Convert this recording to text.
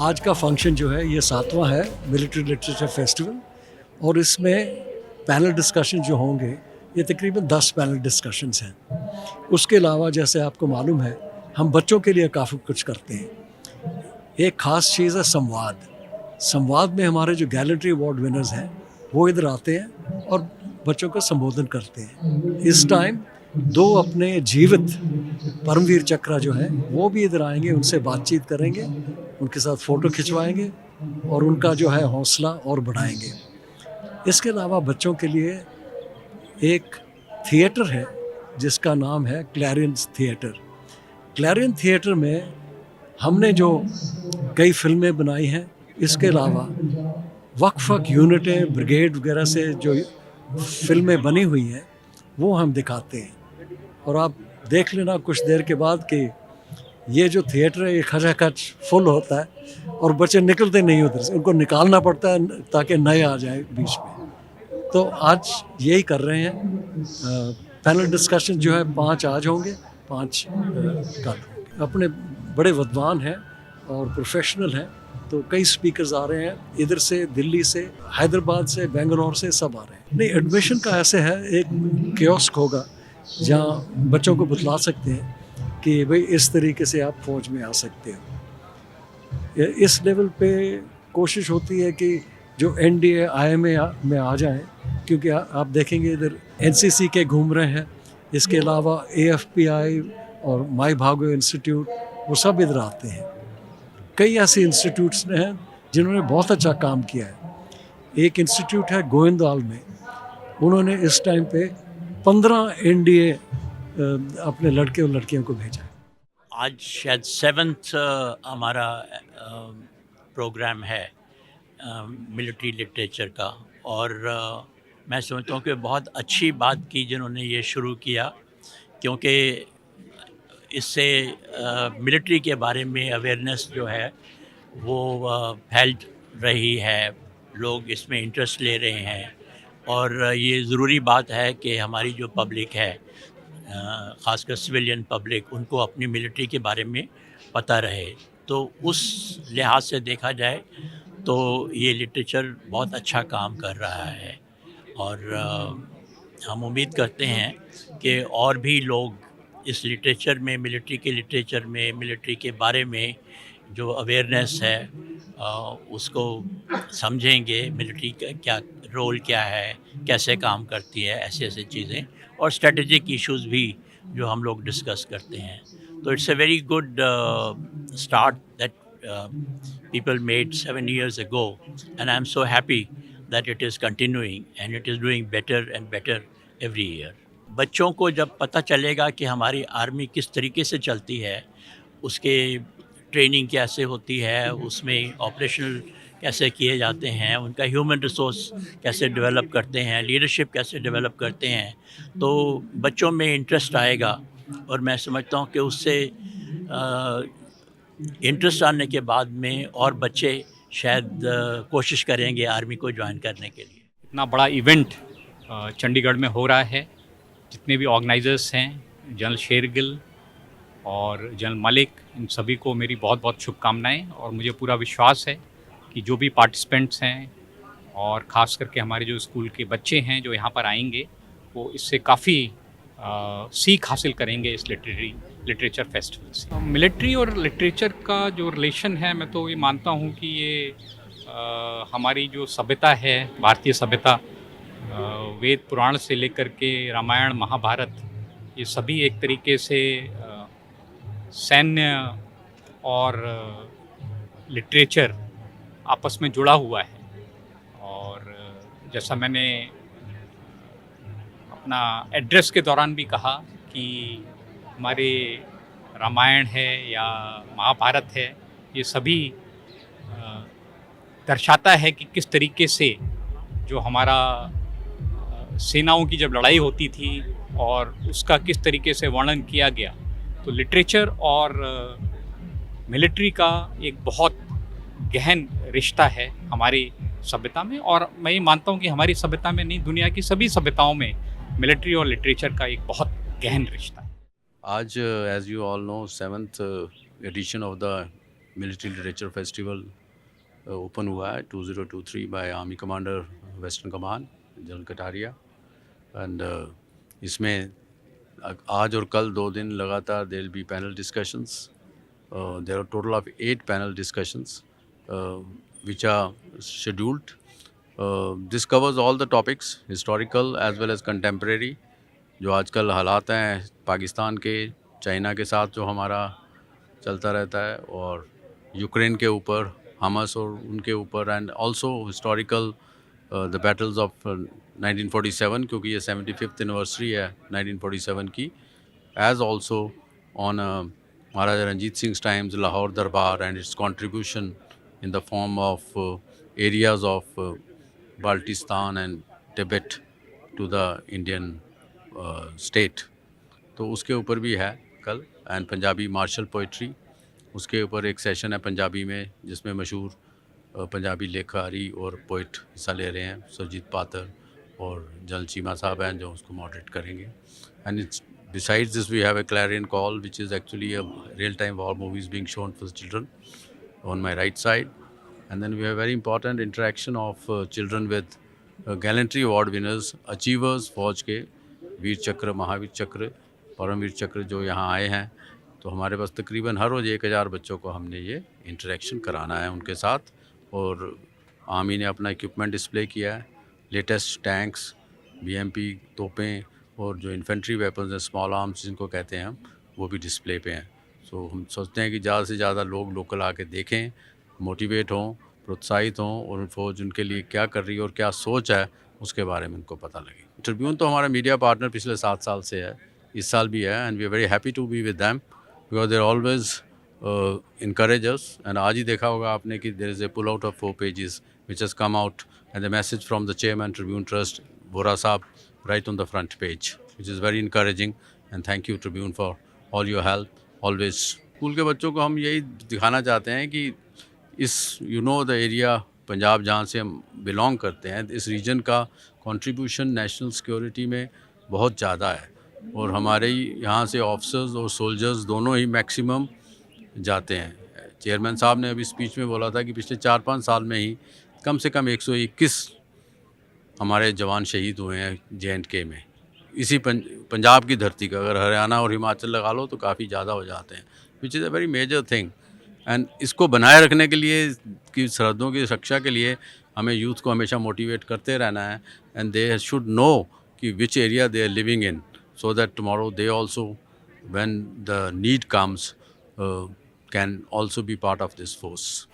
आज का फंक्शन जो है ये 7वां है मिलिट्री लिटरेचर फेस्टिवल, और इसमें पैनल डिस्कशन जो होंगे ये तकरीबन 10 पैनल डिस्कशंस हैं। उसके अलावा जैसे आपको मालूम है हम बच्चों के लिए काफ़ी कुछ करते हैं। एक ख़ास चीज़ है संवाद। संवाद में हमारे जो गैलेंट्री अवार्ड विनर्स हैं वो इधर आते हैं और बच्चों का संबोधन करते हैं। इस टाइम 2 अपने जीवित परमवीर चक्रा जो है वो भी इधर आएंगे, उनसे बातचीत करेंगे, उनके साथ फ़ोटो खिंचवाएंगे और उनका जो है हौसला और बढ़ाएंगे। इसके अलावा बच्चों के लिए एक थिएटर है जिसका नाम है क्लैरियन थिएटर। क्लैरियन थिएटर में हमने जो कई फिल्में बनाई हैं, इसके अलावा वक्फ यूनिटें ब्रिगेड वगैरह से जो फिल्में बनी हुई हैं वो हम दिखाते हैं। और आप देख लेना कुछ देर के बाद कि ये जो थिएटर है ये खचाखच फुल होता है और बच्चे निकलते नहीं उधर से, उनको निकालना पड़ता है ताकि नए आ जाए बीच में। तो आज यही कर रहे हैं। पैनल डिस्कशन जो है 5 आज होंगे, 5 कल होंगे। अपने बड़े विद्वान हैं और प्रोफेशनल हैं, तो कई स्पीकर्स आ रहे हैं इधर से, दिल्ली से, हैदराबाद से, बेंगलोर से, सब आ रहे हैं। नहीं, एडमिशन का ऐसे है, एक कियोस्क होगा जहाँ बच्चों को बतला सकते हैं कि भाई इस तरीके से आप फौज में आ सकते हो। इस लेवल पे कोशिश होती है कि जो NDA IMA में आ जाएं, क्योंकि आप देखेंगे इधर NCC के घूम रहे हैं, इसके अलावा AFPI और माई भागो इंस्टीट्यूट वो सब इधर आते हैं। कई ऐसे इंस्टीट्यूट्स हैं जिन्होंने बहुत अच्छा काम किया है। एक इंस्टीट्यूट है गोविंदवाल में, उन्होंने इस टाइम पे 15 NDA अपने लड़के और लड़कियों को भेजा है। आज शायद 7th हमारा प्रोग्राम है मिलिट्री लिटरेचर का, और मैं समझता हूँ कि बहुत अच्छी बात की जिन्होंने ये शुरू किया, क्योंकि इससे मिलिट्री के बारे में अवेयरनेस जो है वो फैल रही है, लोग इसमें इंटरेस्ट ले रहे हैं, और ये ज़रूरी बात है कि हमारी जो पब्लिक है, ख़ासकर सिविलियन पब्लिक, उनको अपनी मिलिट्री के बारे में पता रहे। तो उस लिहाज से देखा जाए तो ये लिटरेचर बहुत अच्छा काम कर रहा है, और हम उम्मीद करते हैं कि और भी लोग इस लिटरेचर में, मिलिट्री के लिटरेचर में, मिलिट्री के बारे में जो अवेयरनेस है उसको समझेंगे, मिलिट्री का क्या रोल क्या है, कैसे काम करती है, ऐसे ऐसे चीज़ें, और स्ट्रेटेजिक इश्यूज़ भी जो हम लोग डिस्कस करते हैं। तो it's a very good start that people made 7 years ago, and I'm so happy that it is continuing and it is doing better and better every year. बच्चों को जब पता चलेगा कि हमारी आर्मी किस तरीके से चलती है, उसके ट्रेनिंग कैसे होती है, उसमें ऑपरेशनल कैसे किए जाते हैं, उनका ह्यूमन रिसोर्स कैसे डेवलप करते हैं, लीडरशिप कैसे डेवलप करते हैं, तो बच्चों में इंटरेस्ट आएगा। और मैं समझता हूँ कि उससे इंटरेस्ट आने के बाद में और बच्चे शायद कोशिश करेंगे आर्मी को ज्वाइन करने के लिए। इतना बड़ा इवेंट चंडीगढ़ में हो रहा है, जितने भी ऑर्गेनाइजर्स हैं, जनरल शेरगिल और जनरल मलिक, इन सभी को मेरी बहुत बहुत शुभकामनाएं, और मुझे पूरा विश्वास है कि जो भी पार्टिसिपेंट्स हैं और ख़ास करके हमारे जो स्कूल के बच्चे हैं जो यहाँ पर आएंगे, वो इससे काफ़ी सीख हासिल करेंगे इस लिटरेचर फेस्टिवल से। मिलिट्री और लिटरेचर का जो रिलेशन है, मैं तो ये मानता हूँ कि ये हमारी जो सभ्यता है, भारतीय सभ्यता, वेद पुराण से लेकर के रामायण महाभारत, ये सभी एक तरीके से सैन्य और लिटरेचर आपस में जुड़ा हुआ है। और जैसा मैंने अपना एड्रेस के दौरान भी कहा कि हमारे रामायण है या महाभारत है, ये सभी दर्शाता है कि किस तरीके से जो हमारा सेनाओं की जब लड़ाई होती थी और उसका किस तरीके से वर्णन किया गया। तो लिटरेचर और मिलिट्री का एक बहुत गहन रिश्ता है हमारी सभ्यता में, और मैं ये मानता हूँ कि हमारी सभ्यता में नहीं, दुनिया की सभी सभ्यताओं में मिलिट्री और लिटरेचर का एक बहुत गहन रिश्ता है। आज as you all know 7th edition of the military literature festival open हुआ है 2023 by army commander western command general Kataria. And इसमें आज और कल 2 दिन लगातार there will be panel discussions. There are total of 8 panel discussions which are scheduled. This covers all the topics, historical as well as contemporary. जो आजकल हालात हैं पाकिस्तान के, चाइना के साथ जो हमारा चलता रहता है, और यूक्रेन के ऊपर, हमस और उनके ऊपर, and also historical the battles of 1947, क्योंकि ये 75th एनिवर्सरी है 1947 की, as also on Maharaja Ranjit Singh times Lahore Darbar and its contribution in the form of areas of Baltistan and Tibet to the Indian state. तो उसके ऊपर भी है कल। एंड पंजाबी मार्शल पोइट्री, उसके ऊपर एक सेशन है पंजाबी में, जिसमें मशहूर पंजाबी लेखकारी और पोइट हिस्सा ले रहे हैं, सुरजीत पातर और जनरल चीमा साहब हैं जो उसको मॉडरेट करेंगे। And it's besides this we have a clarion call, which is actually a real time war movies being shown for the children on my right side. And then we have very important interaction of children with gallantry award winners, achievers फौज के, वीर चक्र, महावीर चक्र, परमवीर चक्र जो यहाँ आए हैं। तो हमारे पास तकरीबन हर रोज़ 1000 बच्चों को हमने ये इंटरेक्शन कराना है उनके साथ। और आर्मी ने अपना इक्विपमेंट डिस्प्ले किया है, लेटेस्ट टैंक्स, BMP तोपें और जो इन्फेंट्री वेपन्स हैं, स्मॉल आर्म्स जिनको कहते हैं हम, वो भी डिस्प्ले पे हैं। सो हम सोचते हैं कि ज़्यादा से ज़्यादा लोग लोकल आके देखें, मोटिवेट हों, प्रोत्साहित हों, और फौज उनके लिए क्या कर रही है और क्या सोच है उसके बारे में उनको पता लगे। ट्रिब्यून तो हमारा मीडिया पार्टनर पिछले 7 साल से है, इस साल भी है, and we are very happy to be with them because they are always encourage us. And आज ही देखा होगा आपने कि there is a pull out of 4 pages which has come out, and the message from the chairman Tribune Trust, Bora Saab, right on the front page, which is very encouraging, and thank you Tribune for all your help always. School के बच्चों को हम यही दिखाना चाहते हैं कि इस द एरिया पंजाब जहाँ से हम बिलोंग करते हैं, इस रीजन का कंट्रीब्यूशन नेशनल सिक्योरिटी में बहुत ज़्यादा है, और हमारे यहाँ से ऑफिसर्स और सोल्जर्स दोनों ही मैक्सिमम जाते हैं। चेयरमैन साहब ने अभी स्पीच में बोला था कि पिछले 4-5 साल में ही कम से कम 121 हमारे जवान शहीद हुए हैं J&K में, इसी पंजाब की धरती का। अगर हरियाणा और हिमाचल लगा लो तो काफ़ी ज़्यादा हो जाते हैं, which is a very major thing. And इसको बनाए रखने के लिए, कि सरहदों की रक्षा के लिए, हमें यूथ को हमेशा मोटिवेट करते रहना है, एंड दे शुड नो कि which area they are living in, so that tomorrow they also when the need comes can also be part of this force.